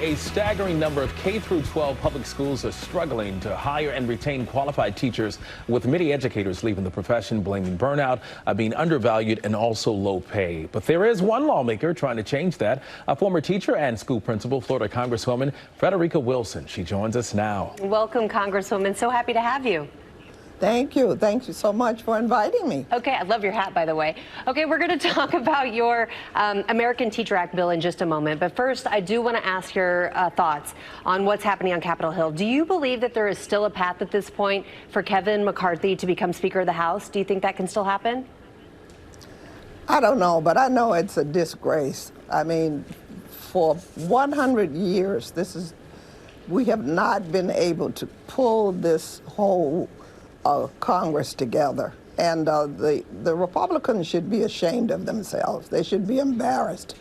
A staggering number of K through 12 public schools are struggling to hire and retain qualified teachers, with many educators leaving the profession blaming burnout, being undervalued, and also low pay. But there is one lawmaker trying to change that. A former teacher and school principal, Florida Congresswoman Frederica Wilson. She joins us now. Welcome, Congresswoman. So happy to have you. Thank you. Thank you so much for inviting me. Okay, I love your hat, by the way. Okay, we're going to talk about your American Teacher Act bill in just a moment. But first, I do want to ask your thoughts on what's happening on Capitol Hill. Do you believe that there is still a path at this point for Kevin McCarthy to become Speaker of the House? Do you think that can still happen? I don't know, but I know it's a disgrace. I mean, for 100 years, we have not been able to pull this whole Congress together, and the Republicans should be ashamed of themselves. They should be embarrassed.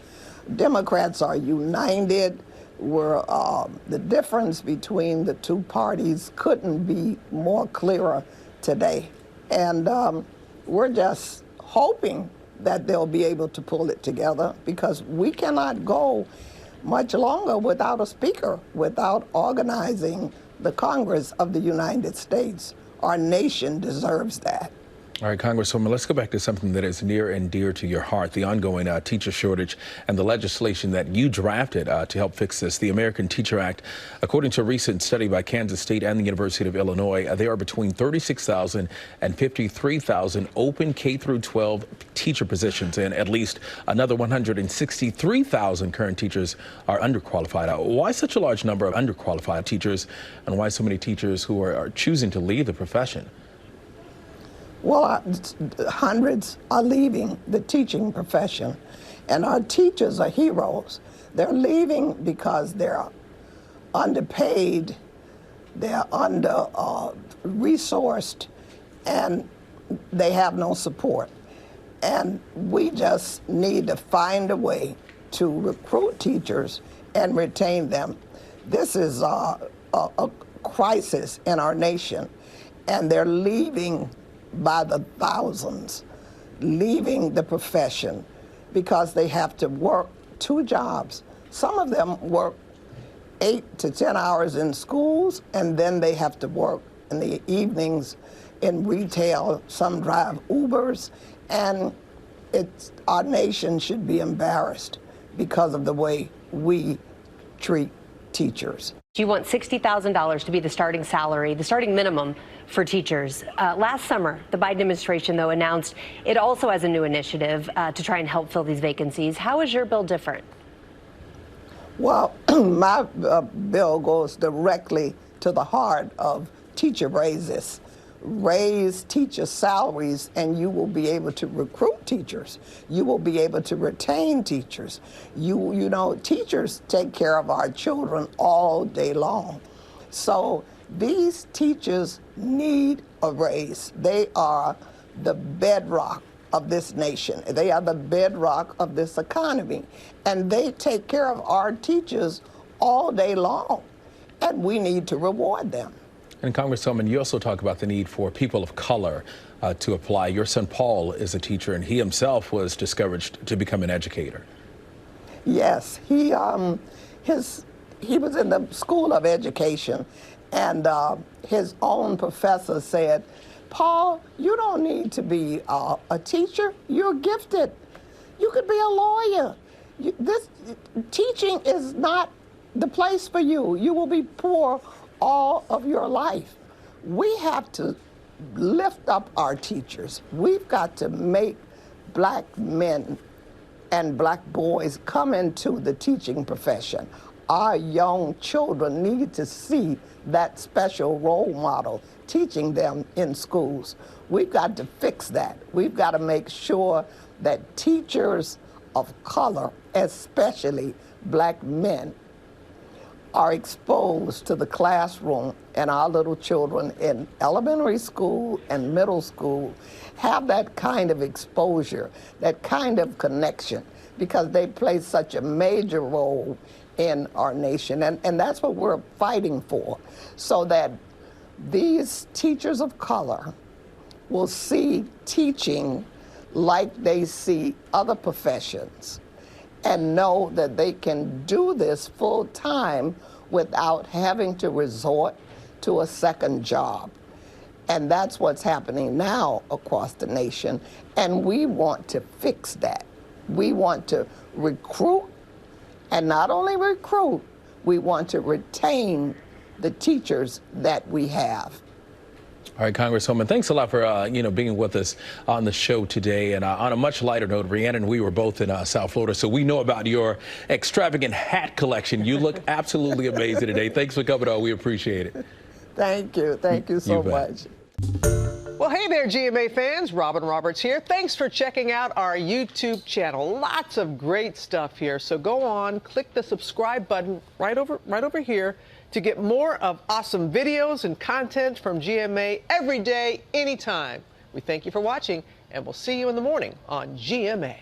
Democrats are united. The difference between the two parties couldn't be more clearer today, and we're just hoping that they'll be able to pull it together, because we cannot go much longer without a speaker, without organizing the Congress of the United States. Our nation deserves that. All right, Congresswoman, let's go back to something that is near and dear to your heart, the ongoing teacher shortage and the legislation that you drafted to help fix this, the American Teacher Act. According to a recent study by Kansas State and the University of Illinois, there are between 36,000 and 53,000 open K-12 teacher positions, and at least another 163,000 current teachers are underqualified. Why such a large number of underqualified teachers, and why so many teachers who are choosing to leave the profession? Well, hundreds are leaving the teaching profession, and our teachers are heroes. They're leaving because they're underpaid, they're under-resourced, and they have no support. And we just need to find a way to recruit teachers and retain them. This is a crisis in our nation, and they're leaving by the thousands, leaving the profession because they have to work 2 jobs. Some of them work 8 to 10 hours in schools, and then they have to work in the evenings in retail. Some drive Ubers, and our nation should be embarrassed because of the way we treat teachers. You want $60,000 to be the starting salary, the starting minimum for teachers. Last summer, the Biden administration, though, announced it also has a new initiative to try and help fill these vacancies. How is your bill different? Well, my bill goes directly to the heart of teacher raises. Raise teacher salaries, and you will be able to recruit teachers. You will be able to retain teachers. You know, teachers take care of our children all day long. So these teachers need a raise. They are the bedrock of this nation. They are the bedrock of this economy. And they take care of our teachers all day long. And we need to reward them. And Congresswoman, you also talk about the need for people of color to apply. Your son Paul is a teacher, and he himself was discouraged to become an educator. Yes, he was in the School of Education, and his own professor said, "Paul, you don't need to be a teacher. You're gifted. You could be a lawyer. This teaching is not the place for you. You will be poor all of your life." We have to lift up our teachers. We've got to make black men and black boys come into the teaching profession. Our young children need to see that special role model teaching them in schools. We've got to fix that. We've got to make sure that teachers of color, especially black men, are exposed to the classroom, and our little children in elementary school and middle school have that kind of exposure, that kind of connection, because they play such a major role in our nation. And that's what we're fighting for, so that these teachers of color will see teaching like they see other professions. and know that they can do this full time without having to resort to a second job. And that's what's happening now across the nation. And we want to fix that. We want to recruit, and not only recruit, we want to retain the teachers that we have. All right, Congresswoman, thanks a lot for being with us on the show today. And on a much lighter note, Rhiannon and we were both in South Florida, so we know about your extravagant hat collection. You look absolutely amazing today. Thanks for coming on. We appreciate it. Thank you. Thank you so much. Well, hey there, GMA fans. Robin Roberts here. Thanks for checking out our YouTube channel. Lots of great stuff here. So go on, click the subscribe button right over here to get more of awesome videos and content from GMA every day, anytime. We thank you for watching, and we'll see you in the morning on GMA.